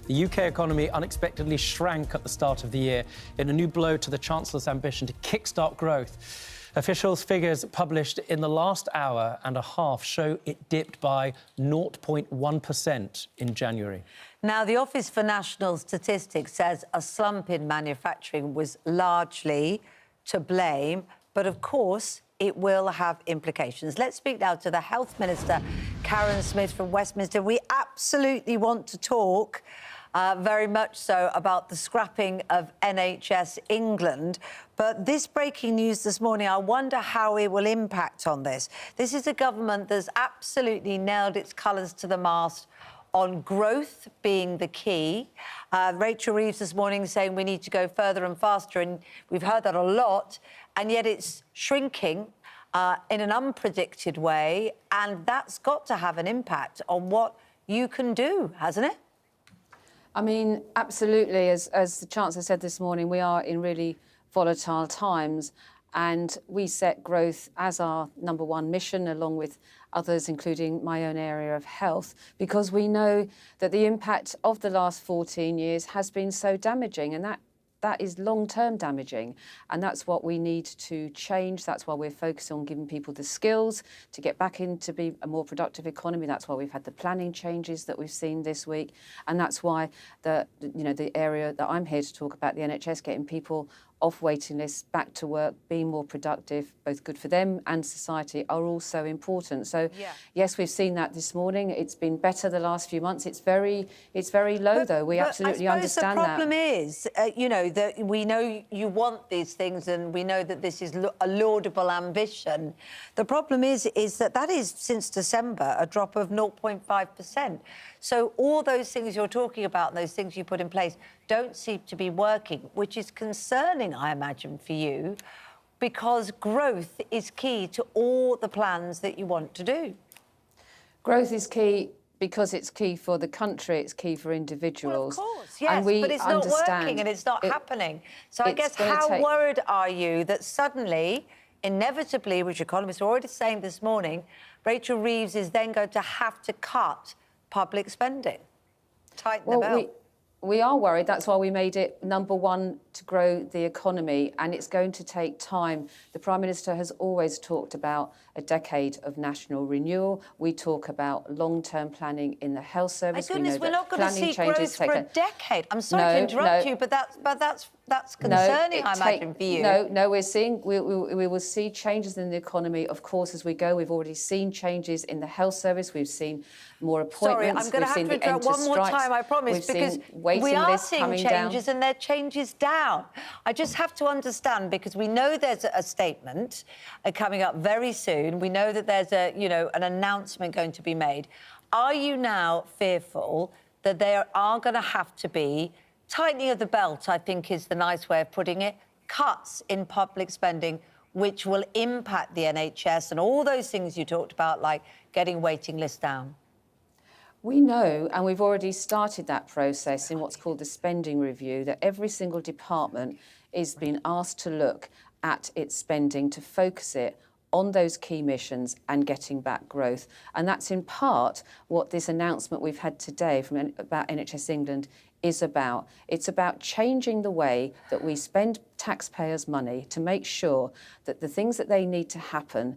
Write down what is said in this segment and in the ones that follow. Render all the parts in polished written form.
The UK economy unexpectedly shrank at the start of the year in a new blow to the Chancellor's ambition to kickstart growth. Officials' figures published in the last hour and a half show it dipped by 0.1% in January. Now, the Office for National Statistics says a slump in manufacturing was largely to blame, but of course it will have implications. Let's speak now to the Health Minister, Karin Smyth from Westminster. We absolutely want to talk very much so about the scrapping of NHS England. But this breaking news this morning, I wonder how it will impact on this. This is a government that's absolutely nailed its colours to the mast on growth being the key. Rachel Reeves this morning saying we need to go further and faster, and we've heard that a lot, and yet it's shrinking in an unpredicted way, and that's got to have an impact on what you can do, hasn't it? I mean, absolutely. As the Chancellor said this morning, we are in really volatile times, and we set growth as our number one mission, along with others, including my own area of health, because we know that the impact of the last 14 years has been so damaging, and that is long-term damaging, and that's what we need to change. That's why we're focused on giving people the skills to get back into be a more productive economy. That's why we've had the planning changes that we've seen this week, and that's why the area that I'm here to talk about, the NHS, getting people off waiting lists, back to work, being more productive, both good for them and society, are also important. So, yes, we've seen that this morning. It's been better the last few months. It's very low, though. We absolutely understand that. The problem is, that we know you want these things, and we know that this is a laudable ambition. The problem is that is, since December, a drop of 0.5%. So all those things you're talking about, and those things you put in place, don't seem to be working, which is concerning, I imagine, for you, because growth is key to all the plans that you want to do. Growth is key because it's key for the country, it's key for individuals. Well, of course, yes, but it's not working and it's not happening. So I guess how worried are you that suddenly, inevitably, which economists are already saying this morning, Rachel Reeves is then going to have to cut public spending, tighten the belt? We are worried. That's why we made it number one to grow the economy, and it's going to take time. The Prime Minister has always talked about a decade of national renewal. We talk about long-term planning in the health service. My goodness, we're not going to see growth for a decade. I'm sorry to interrupt you, but that's concerning, I imagine, for you. No, we will see changes in the economy, of course, as we go. We've already seen changes in the health service. We've seen more appointments. Sorry, I'm going to have to interrupt one more time, I promise, because we are seeing changes and there are changes down. I just have to understand, because we know there's a statement coming up very soon. We know that there's an announcement going to be made. Are you now fearful that there are going to have to be tightening of the belt, I think is the nice way of putting it, cuts in public spending, which will impact the NHS and all those things you talked about, like getting waiting lists down? We know, and we've already started that process in what's called the spending review, that every single department is being asked to look at its spending, to focus it on those key missions and getting back growth. And that's in part what this announcement we've had today about NHS England is about. It's about changing the way that we spend taxpayers' money to make sure that the things that they need to happen,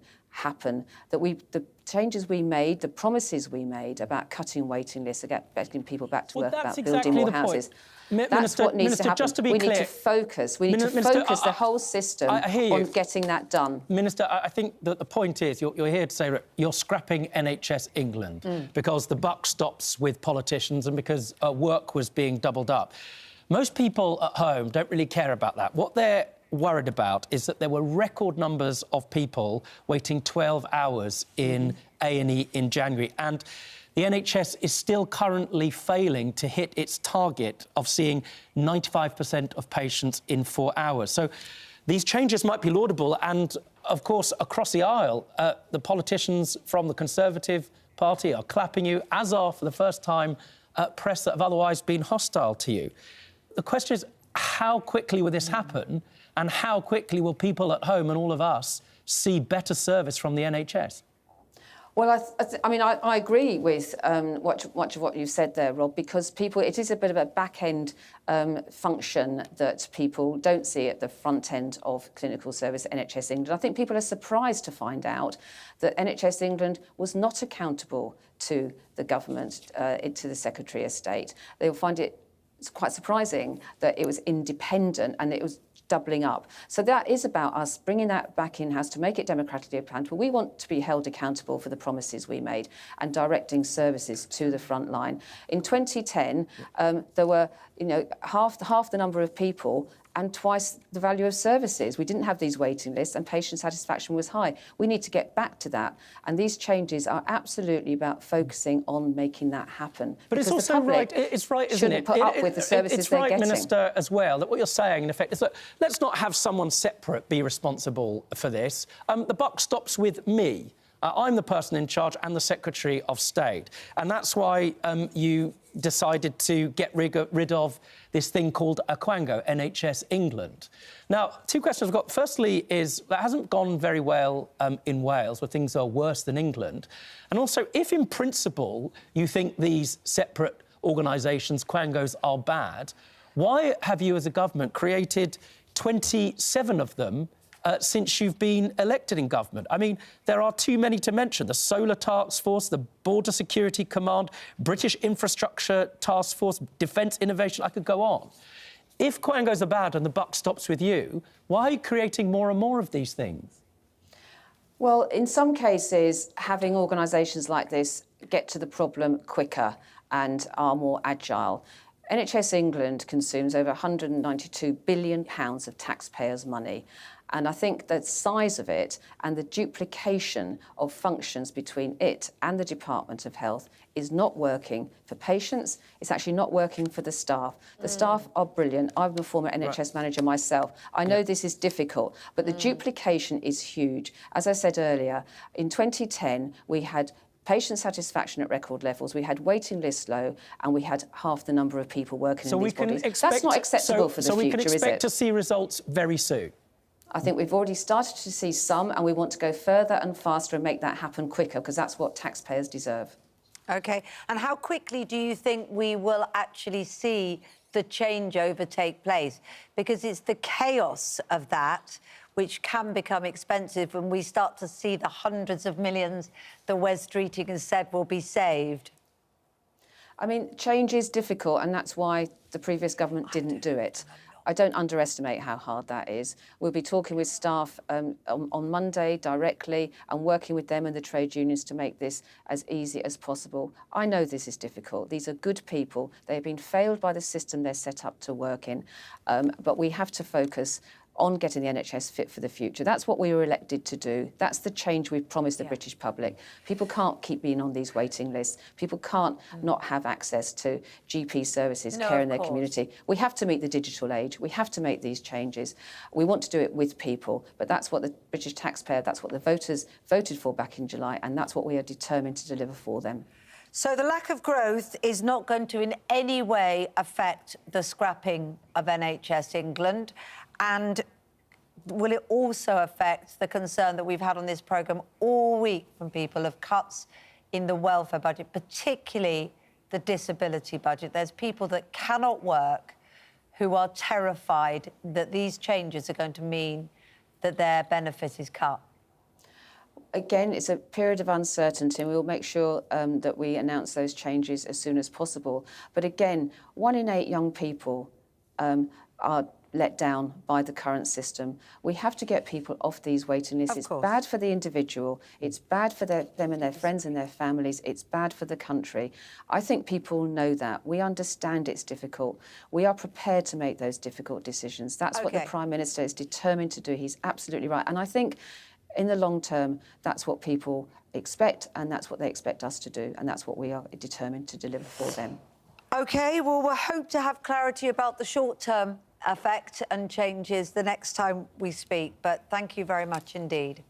that the changes we made, the promises we made about cutting waiting lists, getting people back to work, about building more houses. That's what needs to happen. Just to be clear, we need to focus. We need to focus the whole system on getting that done. Minister, I think that the point is you're here to say you're scrapping NHS England because the buck stops with politicians and because work was being doubled up. Most people at home don't really care about that. What they're worried about is that there were record numbers of people waiting 12 hours in A&E in January, and the NHS is still currently failing to hit its target of seeing 95% of patients in 4 hours. So these changes might be laudable, and, of course, across the aisle, the politicians from the Conservative Party are clapping you, as are, for the first time, press that have otherwise been hostile to you. The question is, how quickly will this happen, and how quickly will people at home and all of us see better service from the NHS? Well, I agree with much of what you've said there, Rob, because it is a bit of a back-end function that people don't see at the front end of clinical service at NHS England. I think people are surprised to find out that NHS England was not accountable to the government, to the Secretary of State. They'll find it's quite surprising that it was independent and it was doubling up. So that is about us bringing that back in-house to make it democratically accountable. We want to be held accountable for the promises we made and directing services to the front line. In 2010, there were half the number of people and twice the value of services. We didn't have these waiting lists and patient satisfaction was high. We need to get back to that. And these changes are absolutely about focusing on making that happen. But it's also right, it's right, isn't it? Put up with the services it's they're right, getting. Minister, as well, that what you're saying, in effect, is that let's not have someone separate be responsible for this. The buck stops with me. I'm the person in charge and the Secretary of State. And that's why you decided to get rid of this thing called Aquango, NHS England. Now, two questions I've got. Firstly is, that hasn't gone very well in Wales, where things are worse than England. And also, if in principle you think these separate organisations, Quangos, are bad, why have you as a government created 27 of them since you've been elected in government? I mean, there are too many to mention. The Solar Task Force, the Border Security Command, British Infrastructure Task Force, Defence Innovation, I could go on. If Quangos are bad and the buck stops with you, why are you creating more and more of these things? Well, in some cases, having organisations like this get to the problem quicker and are more agile. NHS England consumes over £192 billion of taxpayers' money. And I think the size of it and the duplication of functions between it and the Department of Health is not working for patients. It's actually not working for the staff. The staff are brilliant. I'm a former NHS manager myself. I know this is difficult, but the duplication is huge. As I said earlier, in 2010, we had patient satisfaction at record levels, we had waiting lists low, and we had half the number of people working in these bodies. That's not acceptable for the future, is it? So we can expect to see results very soon? I think we've already started to see some, and we want to go further and faster and make that happen quicker, because that's what taxpayers deserve. OK. And how quickly do you think we will actually see the changeover take place? Because it's the chaos of that which can become expensive when we start to see the hundreds of millions that Wes Streeting has said will be saved. I mean, change is difficult, and that's why the previous government didn't do it. I don't underestimate how hard that is. We'll be talking with staff on Monday directly and working with them and the trade unions to make this as easy as possible. I know this is difficult. These are good people. They've been failed by the system they're set up to work in. But we have to focus on getting the NHS fit for the future. That's what we were elected to do. That's the change we've promised the British public. People can't keep being on these waiting lists. People can't not have access to GP services, care in their community. We have to meet the digital age. We have to make these changes. We want to do it with people, but that's what the British taxpayer, that's what the voters voted for back in July, and that's what we are determined to deliver for them. So the lack of growth is not going to in any way affect the scrapping of NHS England, and will it also affect the concern that we've had on this programme all week from people of cuts in the welfare budget, particularly the disability budget? There's people that cannot work who are terrified that these changes are going to mean that their benefit is cut. Again, it's a period of uncertainty, and we'll make sure that we announce those changes as soon as possible. But again, 1 in 8 young people are let down by the current system. We have to get people off these waiting lists. It's bad for the individual. It's bad for them and their friends and their families. It's bad for the country. I think people know that. We understand it's difficult. We are prepared to make those difficult decisions. That's what the Prime Minister is determined to do. He's absolutely right. And I think in the long term, that's what people expect, and that's what they expect us to do, and that's what we are determined to deliver for them. OK, well, we'll hope to have clarity about the short-term effect and changes the next time we speak, but thank you very much indeed.